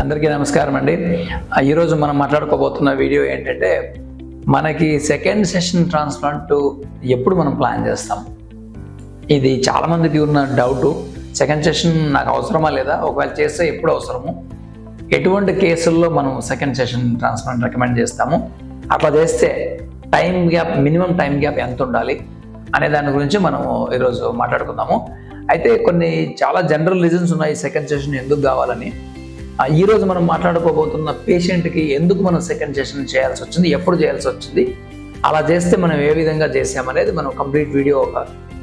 అందరికీ నమస్కారం అండి. ఈరోజు మనం మాట్లాడుకోబోతున్న వీడియో ఏంటంటే మనకి సెకండ్ సెషన్ ట్రాన్స్ప్లాంట్ ఎప్పుడు మనం ప్లాన్ చేస్తాం. ఇది చాలామందికి ఉన్న డౌటు. సెకండ్ సెషన్ నాకు అవసరమా లేదా, ఒకవేళ చేస్తే ఎప్పుడు అవసరము, ఎటువంటి కేసుల్లో మనం సెకండ్ సెషన్ ట్రాన్స్ప్లాంట్ రికమెండ్ చేస్తాము, అట్లా చేస్తే time gap, minimum time gap ఎంత ఉండాలి అనే దాని గురించి మనం ఈరోజు మాట్లాడుకుందాము. అయితే కొన్ని చాలా జనరల్ రీజన్స్ ఉన్నాయి సెకండ్ సెషన్ ఎందుకు కావాలని. ఈరోజు మనం మాట్లాడుకోబోతున్న పేషెంట్కి ఎందుకు మనం సెకండ్ సెషన్ చేయాల్సి వచ్చింది, ఎప్పుడు చేయాల్సి వచ్చింది, అలా చేస్తే మనం ఏ విధంగా చేసామనేది మనం కంప్లీట్ వీడియో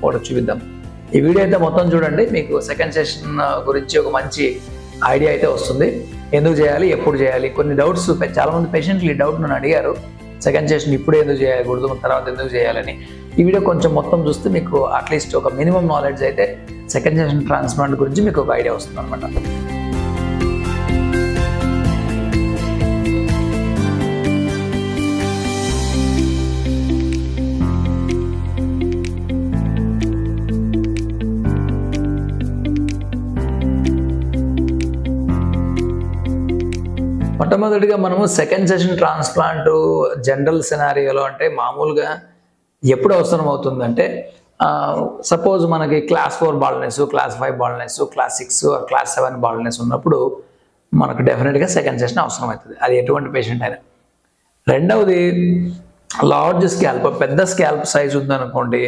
ఒకటి చూపిద్దాం. ఈ వీడియో అయితే మొత్తం చూడండి, మీకు సెకండ్ సెషన్ గురించి ఒక మంచి ఐడియా అయితే వస్తుంది. ఎందుకు చేయాలి, ఎప్పుడు చేయాలి, కొన్ని డౌట్స్ చాలామంది పేషెంట్లు ఈ డౌట్ నన్ను అడిగారు. సెకండ్ సెషన్ ఇప్పుడు ఎందుకు చేయకూడదు, తర్వాత ఎందుకు చేయాలని. ఈ వీడియో కొంచెం మొత్తం చూస్తే మీకు అట్లీస్ట్ ఒక మినిమం నాలెడ్జ్ అయితే సెకండ్ సెషన్ ట్రాన్స్ప్లాంట్ గురించి మీకు ఒక ఐడియా వస్తుంది అనమాట. మొట్టమొదటిగా మనము సెకండ్ సెషన్ ట్రాన్స్ప్లాంట్ జనరల్ సినారియోలో అంటే మామూలుగా ఎప్పుడు అవసరం అవుతుందంటే, సపోజ్ మనకి class 4 baldness, class 5 baldness, class 6 class 7 baldness ఉన్నప్పుడు మనకు డెఫినెట్గా సెకండ్ సెషన్ అవసరం అవుతుంది, అది ఎటువంటి పేషెంట్ అయినా. రెండవది, లార్జ్ స్కాల్ప్, పెద్ద స్కాల్ప్ సైజ్ ఉందనుకోండి,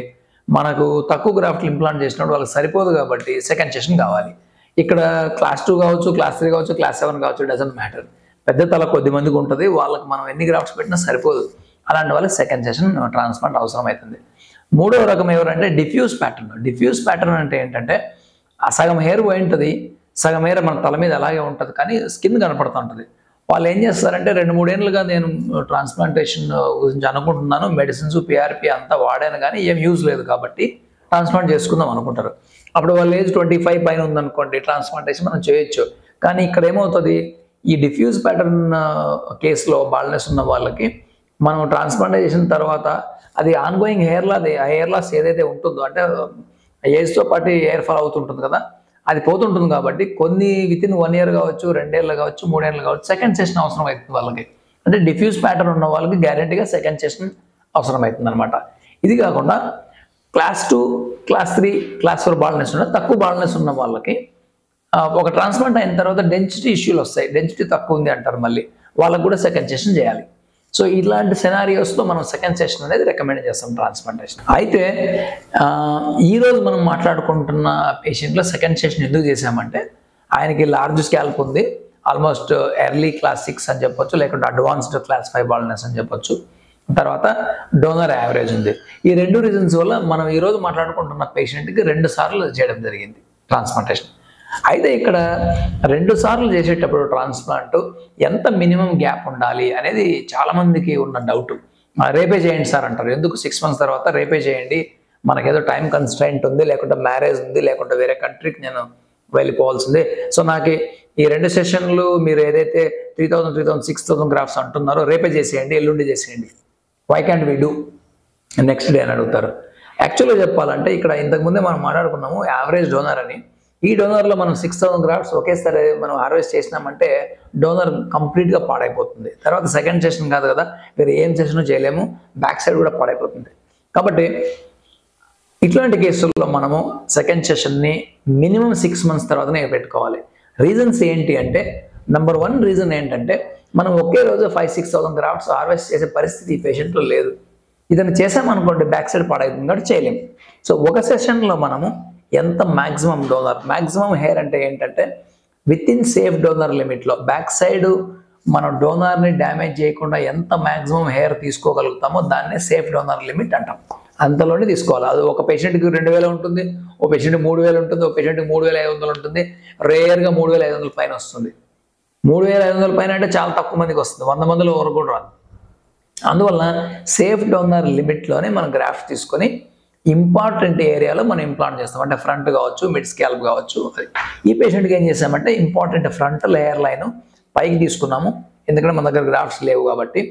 మనకు తక్కువ గ్రాఫ్ట్లు ఇంప్లాంట్ చేసినప్పుడు వాళ్ళకి సరిపోదు కాబట్టి సెకండ్ సెషన్ కావాలి. ఇక్కడ క్లాస్ 2 కావచ్చు, క్లాస్ 3 కావచ్చు, క్లాస్ 7 కావచ్చు, డజంట్ మ్యాటర్. పెద్ద తల కొద్ది మందికి ఉంటుంది, వాళ్ళకి మనం ఎన్ని గ్రాఫ్ట్స్ పెట్టినా సరిపోదు. అలాంటి వాళ్ళకి సెకండ్ సెషన్ ట్రాన్స్ప్లాంట్ అవసరం అవుతుంది. మూడవ రకం ఎవరంటే డిఫ్యూజ్ ప్యాటర్న్. డిఫ్యూజ్ ప్యాటర్న్ అంటే ఏంటంటే, ఆ సగం హెయిర్ పోయి ఉంటుంది, సగం హెయిర్ మన తల మీద అలాగే ఉంటుంది, కానీ స్కిన్ కనపడుతూ ఉంటుంది. వాళ్ళు ఏం చేస్తారంటే, 2-3 ఏళ్ళుగా నేను ట్రాన్స్ప్లాంటేషన్ గురించి అనుకుంటున్నాను, మెడిసిన్స్ పిఆర్పి అంతా వాడాను కానీ ఏం యూజ్ లేదు కాబట్టి ట్రాన్స్ప్లాంట్ చేసుకుందాం అనుకుంటారు. అప్పుడు వాళ్ళ ఏజ్ 25 పైన ఉందనుకోండి, ట్రాన్స్ప్లాంటేషన్ మనం చేయొచ్చు. కానీ ఇక్కడ ఏమవుతుంది, ఈ డిఫ్యూజ్ ప్యాటర్న్ కేసులో బాల్నెస్ ఉన్న వాళ్ళకి మనం ట్రాన్స్ప్లాంట్ చేసిన తర్వాత అది ఆన్గోయింగ్ హెయిర్ లాస్ ఏదైతే ఉంటుందో, అంటే ఏజ్తో పాటు హెయిర్ ఫాల్ అవుతుంటుంది కదా, అది పోతుంటుంది. కాబట్టి కొన్ని వితిన్ 1 ఇయర్ కావచ్చు, 2 ఏళ్ళు కావచ్చు, 3 ఏళ్ళు కావచ్చు, సెకండ్ సెషన్ అవసరం అవుతుంది వాళ్ళకి. అంటే డిఫ్యూజ్ ప్యాటర్న్ ఉన్న వాళ్ళకి గ్యారెంటీగా సెకండ్ సెషన్ అవసరం అవుతుంది అనమాట. ఇది కాకుండా క్లాస్ 2, క్లాస్ 3, క్లాస్ 4 బాల్నెస్ ఉన్న, తక్కువ బాల్నెస్ ఉన్న వాళ్ళకి ఒక ట్రాన్స్ప్లాంట్ అయిన తర్వాత డెన్సిటీ ఇష్యూలు వస్తాయి, డెన్సిటీ తక్కువ ఉంది అంటారు, మళ్ళీ వాళ్ళకు కూడా సెకండ్ సెషన్ చేయాలి. సో ఇలాంటి సినారియోస్లో మనం సెకండ్ సెషన్ అనేది రికమెండ్ చేస్తాం ట్రాన్స్ప్లాంటేషన్. అయితే ఈరోజు మనం మాట్లాడుకుంటున్న పేషెంట్లో సెకండ్ సెషన్ ఎందుకు చేసామంటే, ఆయనకి లార్జ్ స్కాల్ప్ ఉంది, ఆల్మోస్ట్ ఎర్లీ క్లాస్ 6 అని చెప్పొచ్చు, లేకుంటే అడ్వాన్స్డ్ క్లాస్ 5 బాల్నెస్ అని చెప్పొచ్చు, తర్వాత డోనర్ యావరేజ్ ఉంది. ఈ 2 రీజన్స్ వల్ల మనం ఈరోజు మాట్లాడుకుంటున్న పేషెంట్కి 2 సార్లు చేయడం జరిగింది ట్రాన్స్ప్లాంటేషన్. అయితే ఇక్కడ 2 సార్లు చేసేటప్పుడు ట్రాన్స్ప్లాంట్ ఎంత మినిమం గ్యాప్ ఉండాలి అనేది చాలామందికి ఉన్న డౌట్. రేపే చేయండి సార్ అంటారు. ఎందుకు 6 months తర్వాత రేపే చేయండి, మనకేదో టైం కన్స్ట్రైంట్ ఉంది, లేకుంటే మ్యారేజ్ ఉంది, లేకుంటే వేరే కంట్రీకి నేను వెళ్ళిపోవాల్సింది, సో నాకు ఈ 2 సెషన్లు మీరు ఏదైతే 3000, 6000 గ్రాఫ్స్ అంటున్నారో రేపే చేసేయండి, ఎల్లుండి చేసేయండి, why can't we do next day అని అడుగుతారు. యాక్చువల్గా చెప్పాలంటే ఇక్కడ ఇంతకుముందే మనం మాట్లాడుకున్నాము యావరేజ్ డోనర్ అని. ఈ డోనర్లో మనం 6000 గ్రాఫ్ట్స్ ఒకేసారి మనం హార్వెస్ట్ చేసినామంటే డోనర్ కంప్లీట్గా పాడైపోతుంది. తర్వాత సెకండ్ సెషన్ కాదు కదా, మీరు ఏం సెషన్ చేయలేము, బ్యాక్ సైడ్ కూడా పాడైపోతుంది. కాబట్టి ఇట్లాంటి కేసుల్లో మనము సెకండ్ సెషన్ని మినిమం 6 months తర్వాతనే పెట్టుకోవాలి. రీజన్స్ ఏంటి అంటే, నెంబర్ 1 రీజన్ ఏంటంటే, మనం ఒకే రోజు 5-6,000 గ్రాఫ్ట్స్ హార్వెస్ట్ చేసే పరిస్థితి ఈ పేషెంట్లో లేదు. ఇదని చేసామనుకోండి బ్యాక్ సైడ్ పాడైతుంది కాబట్టి చేయలేము. సో ఒక సెషన్లో మనము ఎంత మ్యాక్సిమం డోనర్, మ్యాక్సిమం హెయిర్ అంటే ఏంటంటే విత్ ఇన్ సేఫ్ డోనర్ లిమిట్లో, బ్యాక్ సైడ్ మనం డోనర్ని డ్యామేజ్ చేయకుండా ఎంత మ్యాక్సిమం హెయిర్ తీసుకోగలుగుతామో దాన్నే సేఫ్ డోనర్ లిమిట్ అంటాం. అంతలోనే తీసుకోవాలి. అది ఒక పేషెంట్కి 2000 ఉంటుంది, ఒక పేషెంట్కి 3000 ఉంటుంది, ఒక పేషెంట్కి 3500 ఉంటుంది, రేర్గా 3500 పైన వస్తుంది. 3500 పైన అంటే చాలా తక్కువ మందికి వస్తుంది, 100 మందిలో వరకు కూడా రాదు. అందువల్ల సేఫ్ డోనర్ లిమిట్లోనే మనం గ్రాఫ్ట్ తీసుకొని ఇంపార్టెంట్ ఏరియాలో మనం ఇంప్లాంట్ చేస్తాం. అంటే ఫ్రంట్ కావచ్చు, మిడ్ స్కాల్ప్ కావచ్చు. అది ఈ పేషెంట్కి ఏం చేసామంటే, ఇంపార్టెంట్ ఫ్రంటల్ హెయిర్ లైన్ పైకి తీసుకున్నాము, ఎందుకంటే మన దగ్గర గ్రాఫ్ట్స్ లేవు కాబట్టి.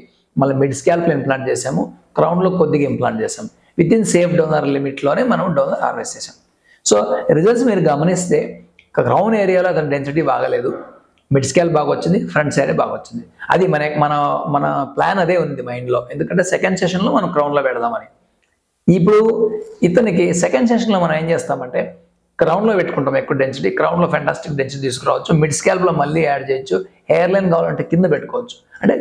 మళ్ళీ మిడ్ స్కాల్ప్లో ఇంప్లాంట్ చేసాము, క్రౌన్లో కొద్దిగా ఇంప్లాంట్ చేసాము. విత్ ఇన్ సేఫ్ డోనర్ లిమిట్లోనే మనం డోనర్ హార్వెస్ట్ చేసాం. సో రిజల్ట్స్ మీరు గమనిస్తే క్రౌన్ ఏరియాలో అతని డెన్సిటీ బాగలేదు, మిడ్ స్కాల్ప్ బాగా వచ్చింది, ఫ్రంట్ సైడ్ బాగా వచ్చింది. అది మన మన మన ప్లాన్ అదే ఉంది మైండ్లో, ఎందుకంటే సెకండ్ సెషన్లో మనం క్రౌన్లో పెడదామని. ఇప్పుడు ఇతనికి సెకండ్ సెషన్లో మనం ఏం చేస్తామంటే క్రౌన్లో పెట్టుకుంటాం ఎక్కువ డెన్సిటీ, క్రౌన్లో ఫెంటాస్టిక్ డెన్సిటీ తీసుకురావచ్చు, మిడ్ స్కాల్ప్లో మళ్ళీ యాడ్ చేయొచ్చు, హెయిర్ లైన్ కావాలంటే కింద పెట్టుకోవచ్చు. అంటే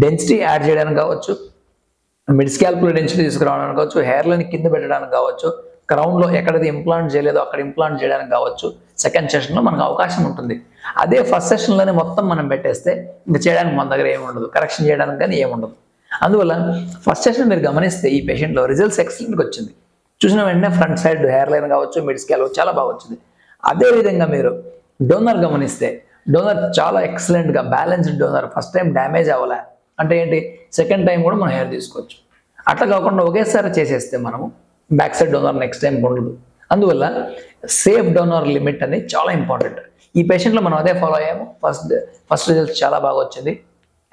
డెన్సిటీ యాడ్ చేయడానికి కావచ్చు, మిడ్ స్కాల్ప్లో డెన్సిటీ తీసుకురావడానికి కావచ్చు, హెయిర్ లైన్ కింద పెట్టడానికి కావచ్చు, క్రౌన్లో ఎక్కడైతే ఇంప్లాంట్ చేయలేదో అక్కడ ఇంప్లాంట్ చేయడానికి కావచ్చు, సెకండ్ సెషన్లో మనకు అవకాశం ఉంటుంది. అదే ఫస్ట్ సెషన్లోనే మొత్తం మనం పెట్టేస్తే ఇంకా చేయడానికి మన దగ్గర ఏముండదు, కరెక్షన్ చేయడానికి కానీ ఏముండదు. అందువల్ల ఫస్ట్ సెషన్ మీరు గమనిస్తే ఈ పేషెంట్లో రిజల్ట్స్ ఎక్సలెంట్గా వచ్చింది. చూసిన వెంటనే ఫ్రంట్ సైడ్ హెయిర్ లైన్ కావచ్చు, మిడ్ స్కాల్ప్ చాలా బాగా వచ్చింది. అదేవిధంగా మీరు డోనర్ గమనిస్తే డోనర్ చాలా ఎక్సలెంట్గా balanced donor, first time damage అవ్వలే. అంటే ఏంటి, సెకండ్ టైం కూడా మనం హెయిర్ తీసుకోవచ్చు. అట్లా కాకుండా ఒకేసారి చేసేస్తే మనము back side donor next time ఉండదు. అందువల్ల సేఫ్ డోనర్ లిమిట్ అనేది చాలా ఇంపార్టెంట్. ఈ పేషెంట్లో మనం అదే ఫాలో అయ్యాము. ఫస్ట్ రిజల్ట్స్ చాలా బాగా వచ్చింది,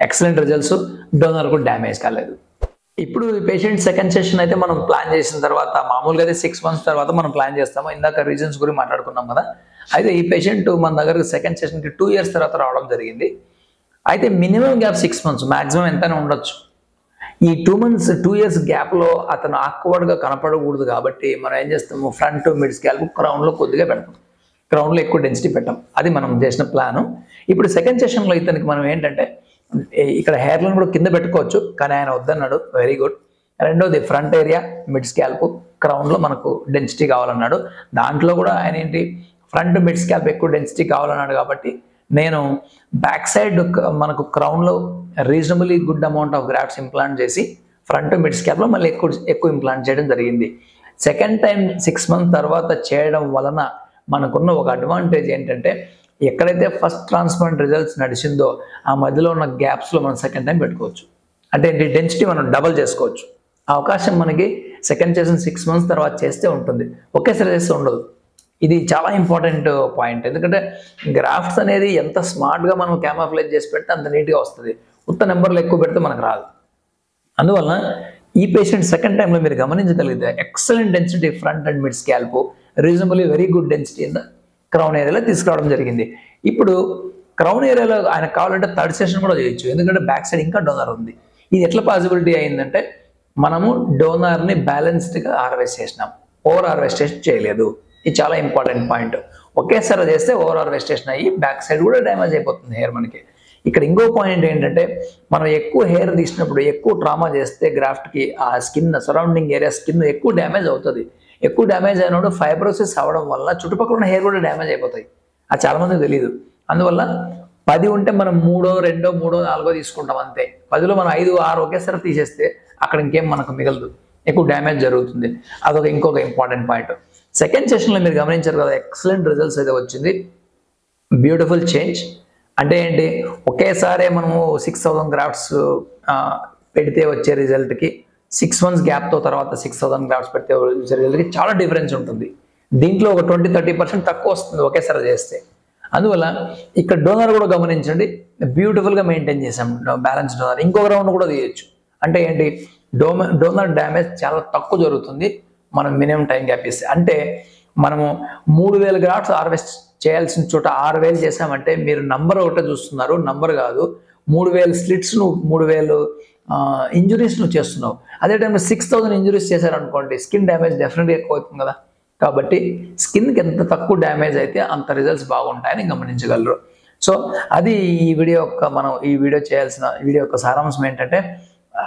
ఎక్సలెంట్ రిజల్ట్స్, డోనర్ కూడా డ్యామేజ్ కాలేదు. ఇప్పుడు ఈ పేషెంట్ సెకండ్ సెషన్ అయితే మనం ప్లాన్ చేసిన తర్వాత, మామూలుగా అయితే 6 months తర్వాత మనం ప్లాన్ చేస్తాము. ఇందాక రీజన్స్ గురించి మాట్లాడుకున్నాం కదా. అయితే ఈ పేషెంట్ మన దగ్గరకు సెకండ్ సెషన్కి 2 years తర్వాత రావడం జరిగింది. అయితే మినిమం గ్యాప్ 6 months, మాక్సిమం ఎంతైనా ఉండొచ్చు. ఈ 2 years గ్యాప్లో అతను ఆక్వర్డ్గా కనపడకూడదు కాబట్టి మనం ఏం చేస్తాము, ఫ్రంట్ మిడ్ స్కాల్ప్ క్రౌన్లో కొద్దిగా పెడతాం, క్రౌన్లో ఎక్కువ డెన్సిటీ పెట్టాం. అది మనం చేసిన ప్లాను. ఇప్పుడు సెకండ్ సెషన్లో ఇతనికి మనం ఏంటంటే ఇక్కడ హెయిర్ లైన్ కూడా కింద పెట్టుకోవచ్చు, కానీ ఆయన వద్దన్నాడు, వెరీ గుడ్. రెండోది ఫ్రంట్ ఏరియా మిడ్ స్కాల్ప్ క్రౌన్లో మనకు డెన్సిటీ కావాలన్నాడు. దాంట్లో కూడా ఆయన ఏంటి, ఫ్రంట్ మిడ్ స్కాల్ప్ ఎక్కువ డెన్సిటీ కావాలన్నాడు. కాబట్టి నేను బ్యాక్ సైడ్ మనకు క్రౌన్లో reasonably good amount of grafts implant చేసి ఫ్రంట్ మిడ్ స్కాల్ప్లో మళ్ళీ ఎక్కువ ఇంప్లాంట్ చేయడం జరిగింది. సెకండ్ టైం 6 months తర్వాత చేయడం వలన మనకున్న ఒక అడ్వాంటేజ్ ఏంటంటే, ఎక్కడైతే ఫస్ట్ ట్రాన్స్ప్లాంట్ రిజల్ట్స్ నడిచిందో ఆ మధ్యలో ఉన్న గ్యాప్స్లో మనం సెకండ్ టైం పెట్టుకోవచ్చు. అంటే ఏంటి, డెన్సిటీ మనం డబల్ చేసుకోవచ్చు. ఆ అవకాశం మనకి సెకండ్ సెషన్ 6 months తర్వాత చేస్తే ఉంటుంది, ఒకేసారి చేస్తే ఉండదు. ఇది చాలా ఇంపార్టెంట్ పాయింట్. ఎందుకంటే గ్రాఫ్ట్స్ అనేది ఎంత స్మార్ట్గా మనం క్యామోఫ్లేజ్ చేసి పెడితే అంత నీట్గా వస్తుంది. ఉత్త నెంబర్లు ఎక్కువ పెడితే మనకు రాదు. అందువల్ల ఈ పేషెంట్ సెకండ్ టైంలో మీరు గమనించగలిగితే excellent density front and mid scalp, reasonably very good density in the crown ఏరియాలో తీసుకురావడం జరిగింది. ఇప్పుడు క్రౌన్ ఏరియాలో ఆయన కావాలంటే థర్డ్ సెషన్ కూడా చేయొచ్చు, ఎందుకంటే బ్యాక్ సైడ్ ఇంకా డోనర్ ఉంది. ఇది ఎట్లా పాసిబిలిటీ అయిందంటే, మనము డోనర్ని బ్యాలెన్స్డ్గా హార్వెస్ట్ చేసినాం, ఓవర్ హార్వెస్టేషన్ చేయలేదు. ఇది చాలా ఇంపార్టెంట్ పాయింట్. ఒకేసారి చేస్తే ఓవర్ హార్వెస్టేషన్ అయ్యి బ్యాక్ సైడ్ కూడా డ్యామేజ్ అయిపోతుంది హెయిర్ మనకి. ఇక్కడ ఇంకో పాయింట్ ఏంటంటే, మనం ఎక్కువ హెయిర్ తీసినప్పుడు ఎక్కువ ట్రామా చేస్తే గ్రాఫ్ట్కి ఆ స్కిన్ సరౌండింగ్ ఏరియా స్కిన్ ఎక్కువ డ్యామేజ్ అవుతుంది. ఎక్కువ డ్యామేజ్ అయినప్పుడు ఫైబ్రోసిస్ అవ్వడం వల్ల చుట్టుపక్కల ఉన్న హెయిర్ కూడా డ్యామేజ్ అయిపోతాయి. అది చాలామందికి తెలియదు. అందువల్ల 10 ఉంటే మనం 3, 2, 3, 4 తీసుకుంటాం అంతే. 10లో మనం 5, 6 ఒకేసారి తీసేస్తే అక్కడ ఇంకేం మనకు మిగలదు, ఎక్కువ డ్యామేజ్ జరుగుతుంది. అదొక ఇంకొక ఇంపార్టెంట్ పాయింట్. సెకండ్ సెషన్లో మీరు గమనించారు కదా, ఎక్సలెంట్ రిజల్ట్స్ అయితే వచ్చింది, బ్యూటిఫుల్ చేంజ్. అంటే ఏంటి, ఒకేసారి మనము 6000 గ్రాఫ్ట్స్ పెడితే వచ్చే రిజల్ట్కి 6 months గ్యాప్తో తర్వాత 6000 గ్రాఫ్ట్స్ పెడితే వచ్చే రిజల్ట్కి చాలా డిఫరెన్స్ ఉంటుంది. దీంట్లో ఒక 20-30% తక్కువ వస్తుంది ఒకేసారి చేస్తే. అందువల్ల ఇక్కడ డోనర్ కూడా గమనించండి, బ్యూటిఫుల్గా మెయింటైన్ చేసాం బ్యాలెన్స్ డోనర్. ఇంకొక రౌండ్ కూడా తీయచ్చు. అంటే ఏంటి, డోనర్ డ్యామేజ్ చాలా తక్కువ జరుగుతుంది మనం మినిమం టైం గ్యాప్ ఇస్తే. అంటే మనము 3000 గ్రాఫ్ట్స్ హార్వెస్ట్ చేయాల్సిన చోట 6000 చేసామంటే మీరు నంబర్ ఒకటే చూస్తున్నారు, నంబర్ కాదు. 3000 స్లిట్స్ నువ్వు 3000 ఇంజురీస్ నువ్వు చేస్తున్నావు. అదే టైంలో 6000 ఇంజురీస్ చేశారనుకోండి, స్కిన్ డ్యామేజ్ డెఫినెట్గా ఎక్కువ అవుతుంది కదా. కాబట్టి స్కిన్కి ఎంత తక్కువ డ్యామేజ్ అయితే అంత రిజల్ట్స్ బాగుంటాయని గమనించగలరు. సో అది ఈ వీడియో యొక్క సారాంశం ఏంటంటే,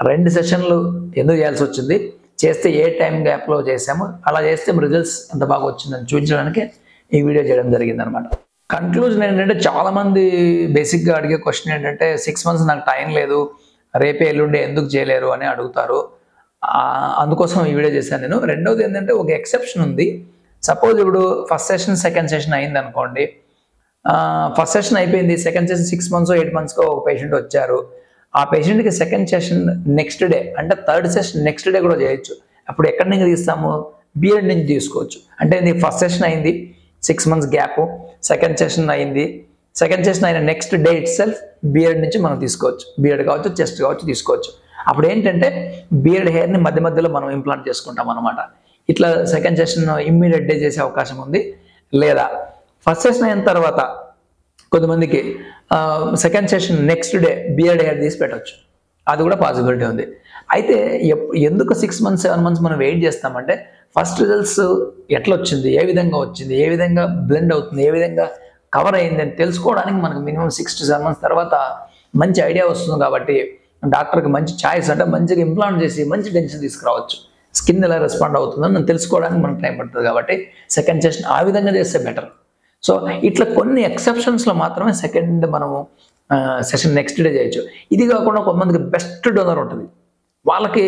2 సెషన్లు ఎందుకు చేయాల్సి వచ్చింది, చేస్తే ఏ టైం గ్యాప్లో చేసాము, అలా చేస్తే రిజల్ట్స్ ఎంత బాగా వచ్చిందని చూపించడానికి ఈ వీడియో చేయడం జరిగింది అనమాట. కన్క్లూజన్ ఏంటంటే, చాలామంది బేసిక్గా అడిగే క్వశ్చన్ ఏంటంటే, 6 months నాకు టైం లేదు, రేపే ఎల్లుండే ఎందుకు చేయలేరు అని అడుగుతారు. అందుకోసం ఈ వీడియో చేశాను నేను. రెండవది ఏంటంటే, ఒక ఎక్సెప్షన్ ఉంది. సపోజ్ ఇప్పుడు ఫస్ట్ సెషన్ సెకండ్ సెషన్ అయింది అనుకోండి, ఫస్ట్ సెషన్ అయిపోయింది, సెకండ్ సెషన్ 6 months 8 months ఒక పేషెంట్ వచ్చారు. ఆ పేషెంట్కి సెకండ్ సెషన్ నెక్స్ట్ డే అంటే థర్డ్ సెషన్ నెక్స్ట్ డే కూడా చేయొచ్చు. అప్పుడు ఎక్కడి నుంచి తీస్తాము, బియర్డ్ నుంచి తీసుకోవచ్చు. అంటే ఫస్ట్ సెషన్ అయింది 6 months గ్యాప్, సెకండ్ సెషన్ అయింది, సెకండ్ సెషన్ అయిన next day it self beard నుంచి మనం తీసుకోవచ్చు. బియర్డ్ కావచ్చు, చెస్ట్ కావచ్చు తీసుకోవచ్చు. అప్పుడు ఏంటంటే బియర్డ్ హెయిర్ని మధ్య మధ్యలో మనం ఇంప్లాంట్ చేసుకుంటాం అనమాట. ఇట్లా సెకండ్ సెషన్ ఇమ్మీడియట్ డే చేసే అవకాశం ఉంది. లేదా ఫస్ట్ సెషన్ అయిన తర్వాత కొంతమందికి second session next day beard hair తీసి పెట్టవచ్చు, అది కూడా పాసిబిలిటీ ఉంది. అయితే ఎందుకు 6 months 7 months మనం వెయిట్ చేస్తామంటే ఫస్ట్ రిజల్ట్స్ ఎట్లా వచ్చింది, ఏ విధంగా వచ్చింది, ఏ విధంగా బ్లెండ్ అవుతుంది, ఏ విధంగా కవర్ అయింది అని తెలుసుకోవడానికి మనకు మినిమం 6 to 7 months తర్వాత మంచి ఐడియా వస్తుంది. కాబట్టి డాక్టర్కి మంచి ఛాయిస్ అంటే మంచిగా ఇంప్లాంట్ చేసి మంచి డెన్సిటీ తీసుకురావచ్చు. స్కిన్ ఎలా రెస్పాండ్ అవుతుందని మనం తెలుసుకోవడానికి మనకు టైం పడుతుంది. కాబట్టి సెకండ్ సెషన్ ఆ విధంగా చేస్తే బెటర్. సో ఇట్లా కొన్ని ఎక్సెప్షన్స్లో మాత్రమే సెకండ్ మనము సెషన్ నెక్స్ట్ డే చేయొచ్చు. ఇది కాకుండా కొంతమందికి బెస్ట్ డోనర్ ఉంటుంది, వాళ్ళకి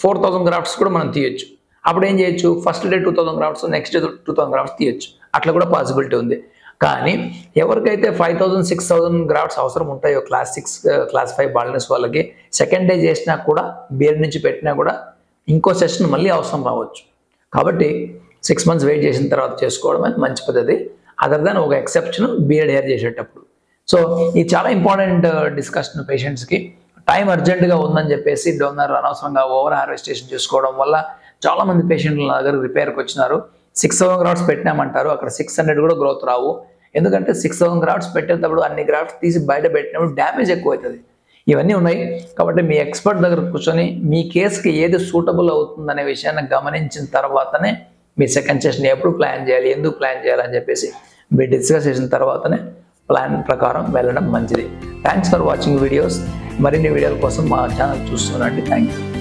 4000 grafts కూడా మనం తీయొచ్చు. అప్పుడు ఏం చేయొచ్చు, first day 2000 grafts, next day 2000 grafts తీయొచ్చు. అట్లా కూడా పాసిబిలిటీ ఉంది. కానీ ఎవరికైతే 5000 6000 grafts అవసరం ఉంటాయో క్లాస్ 6 క్లాస్ 5 బాల్నెస్ వాళ్ళకి సెకండ్ డే చేసినా కూడా బియర్డ్ నుంచి పెట్టినా కూడా ఇంకో సెషన్ మళ్ళీ అవసరం రావచ్చు. కాబట్టి 6 months వెయిట్ చేసిన తర్వాత చేసుకోవడమే మంచి పద్ధతి. అదర్ దాన్ ఒక ఎక్సెప్షన్ బియర్డ్ హెయిర్ చేసేటప్పుడు. సో ఇది చాలా ఇంపార్టెంట్ డిస్కషన్. పేషెంట్స్కి టైం అర్జెంటుగా ఉందని చెప్పేసి డోనర్ అనవసరంగా ఓవర్ హార్వెస్టేషన్ చేసుకోవడం వల్ల చాలామంది పేషెంట్లు నా దగ్గర రిపేర్కి వచ్చినారు. 6000 grafts పెట్టినామంటారు, అక్కడ 600 కూడా గ్రోత్ రావు. ఎందుకంటే 6000 grafts పెట్టేటప్పుడు అన్ని గ్రాఫ్ట్స్ తీసి బయట పెట్టినప్పుడు డ్యామేజ్ ఎక్కువ అవుతుంది. ఇవన్నీ ఉన్నాయి. కాబట్టి మీ ఎక్స్పర్ట్ దగ్గర కూర్చొని మీ కేసుకి ఏది సూటబుల్ అవుతుందనే విషయాన్ని గమనించిన తర్వాతనే మీ సెకండ్ సెషన్ ఎప్పుడు ప్లాన్ చేయాలి, ఎందుకు ప్లాన్ చేయాలని చెప్పేసి మీరు డిస్కస్ చేసిన తర్వాతనే ప్లాన్ ప్రకారం వెళ్ళడం మంచిది. Thanks for watching videos. మరిన్ని వీడియోల కోసం మా ఛానల్ చూస్తున్నాండి. Thank you.